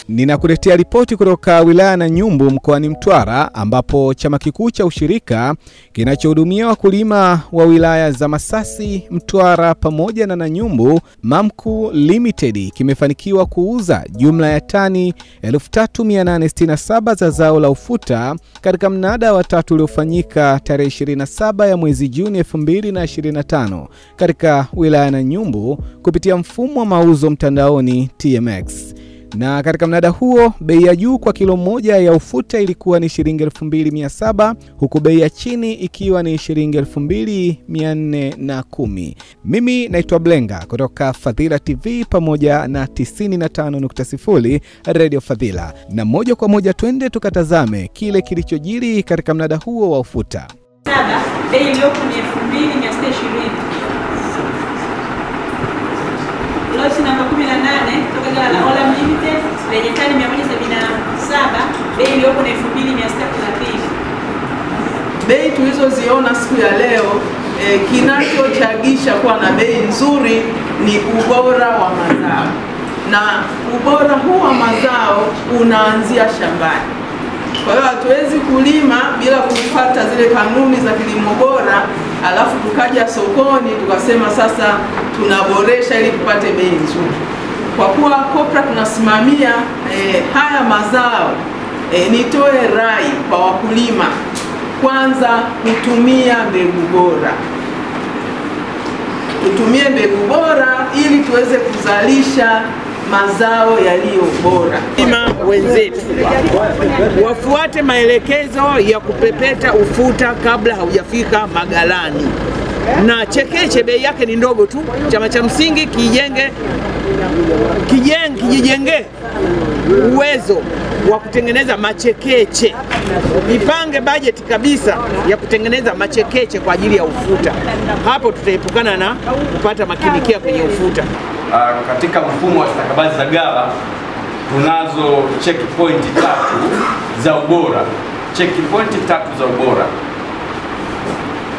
Ninakuletea ripoti kutoka wilaya Nanyumbu mkoani Mtwara, ambapo chama kikuu cha ushirika kinachohudumia wakulima wa wilaya za Masasi, Mtwara pamoja na Nanyumbu, Mamku Limited, kimefanikiwa kuuza jumla ya tani 3867 za zao la ufuta katika mnada wa tatu uliofanyika tarehe 27 ya mwezi Juni 2025 katika wilaya Nanyumbu kupitia mfumo wa mauzo mtandaoni TMX. Na katika mnada huo, bei ya juu kwa kilo moja ya ufuta ilikuwa ni shilingi 2700, huku bei ya chini ikiwa ni shilingi 2410. Mimi naitwa Blenga kutoka Fadhila TV pamoja na 95.0 Radio Fadhila. Na moja kwa moja twende tukatazame kile kilichojiri katika mnada huo wa ufuta. Bei iliyopo ni 2620. Loti namba 18 kutoka gala Olam Limited lenye tani 177, bei iliyopo ni 2630. Bei tulizoziona siku ya leo, kinachochagisha kuwa na bei nzuri ni ubora wa mazao, na ubora huu wa mazao unaanzia shambani. Kwa hiyo hatuwezi kulima bila kufuata zile kanuni za kilimo bora, alafu tukaja sokoni tukasema sasa tunaboresha ili tupate bei nzuri. Kwa kuwa Kopra tunasimamia haya mazao, nitoe rai kwa wakulima, kwanza kutumia mbegu bora. Tutumie mbegu bora ili tuweze kuzalisha mazao yaliyo bora. Wenzetu wafuate maelekezo ya kupepeta ufuta kabla haujafika magalani. Na chekeche bei yake ni ndogo tu. Chama cha msingi kijijenge uwezo wa kutengeneza machekeche. Ipange budget kabisa ya kutengeneza machekeche kwa ajili ya ufuta. Hapo tutaepukana na kupata makinikia kwenye ufuta. Katika mfumo wa stakabadhi za ghala tunazo checkpoint 3 za ubora. Checkpoint 3 za ubora.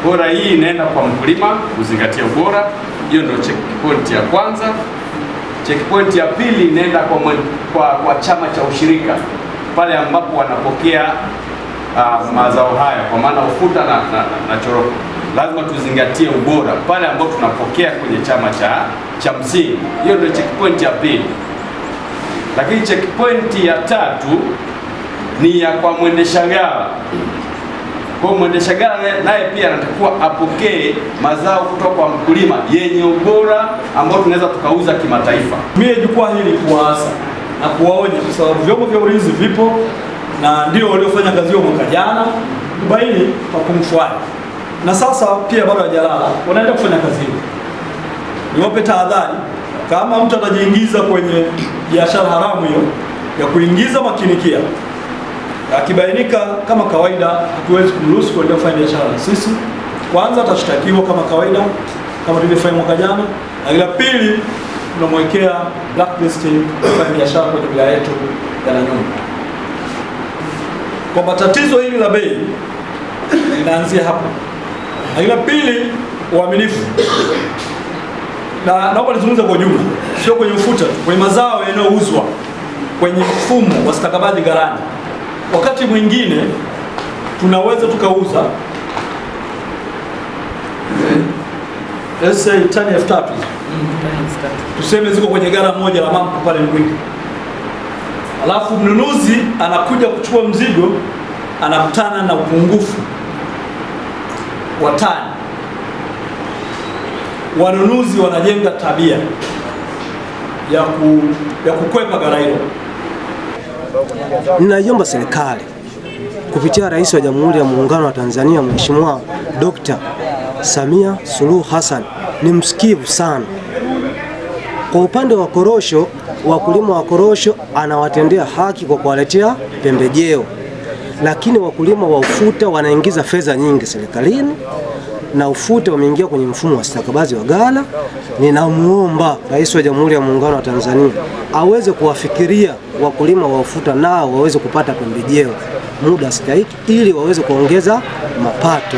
Bora hii inaenda kwa mkulima kuzingatia ubora. Hiyo ndio checkpoint ya kwanza. Checkpoint ya pili inaenda kwa chama cha ushirika, pale ambapo wanapokea mazao haya, kwa maana ufuta na choroko. Lazima tuzingatie ubora pale ambapo tunapokea kwenye chama cha msingi. Hiyo ndio checkpoint ya pili. Lakini checkpoint ya tatu ni ya kwa mwendesha ghala. Kwa mwendesha ghala naye pia anatakiwa apokee mazao kutoka kwa mkulima yenye ubora ambao tunaweza tukauza kimataifa. Mimi jukwaa hili kuwaasa na kuwaonya, kwa sababu vyombo vya ulinzi vipo na ndio waliofanya kazi hiyo mwaka jana kubaini mapungufu haya, na sasa pia bado hajalala, wanaenda kufanya kazi hiyo. Niwape tahadhari, kama mtu atajiingiza kwenye biashara haramu hiyo ya kuingiza makinikia, akibainika kama kawaida, hatuwezi kumruhusu kuendelea kufanya biashara na sisi. Kwanza atashtakiwa kama kawaida kama tulivyofanya mwaka jana, na la pili tunamwekea blacklist kufanya biashara kwenye wilaya yetu ya Nanyumbu. Kwa tatizo hili la bei linaanzia hapo. Na la pili, uaminifu. Na naomba nizungumze kwa jumla, sio kwenye ufuta tu, kwenye mazao yanayouzwa kwenye mfumo wa stakabadhi ghalani. Wakati mwingine tunaweza tukauza let's say tani 3000, tuseme ziko kwenye ghala moja la Mamku pale Mwingi, alafu mnunuzi anakuja kuchukua mzigo, anakutana na upungufu wa tani. Wanunuzi wanajenga tabia ya kukwepa ghala hilo. Ninaiomba serikali kupitia Rais wa Jamhuri ya Muungano wa Tanzania Mheshimiwa Dr. Samia Suluhu Hassan, ni msikivu sana. Kwa upande wa korosho, wakulima wa korosho anawatendea haki kwa kuwaletea pembejeo, lakini wakulima wa ufuta wanaingiza fedha nyingi serikalini, na ufuta umeingia kwenye mfumo wa stakabadhi wa ghala. Ninamuomba Rais wa Jamhuri ya Muungano wa Tanzania aweze kuwafikiria wakulima wa ufuta, nao waweze kupata pembejeo muda stahiki ili waweze kuongeza mapato.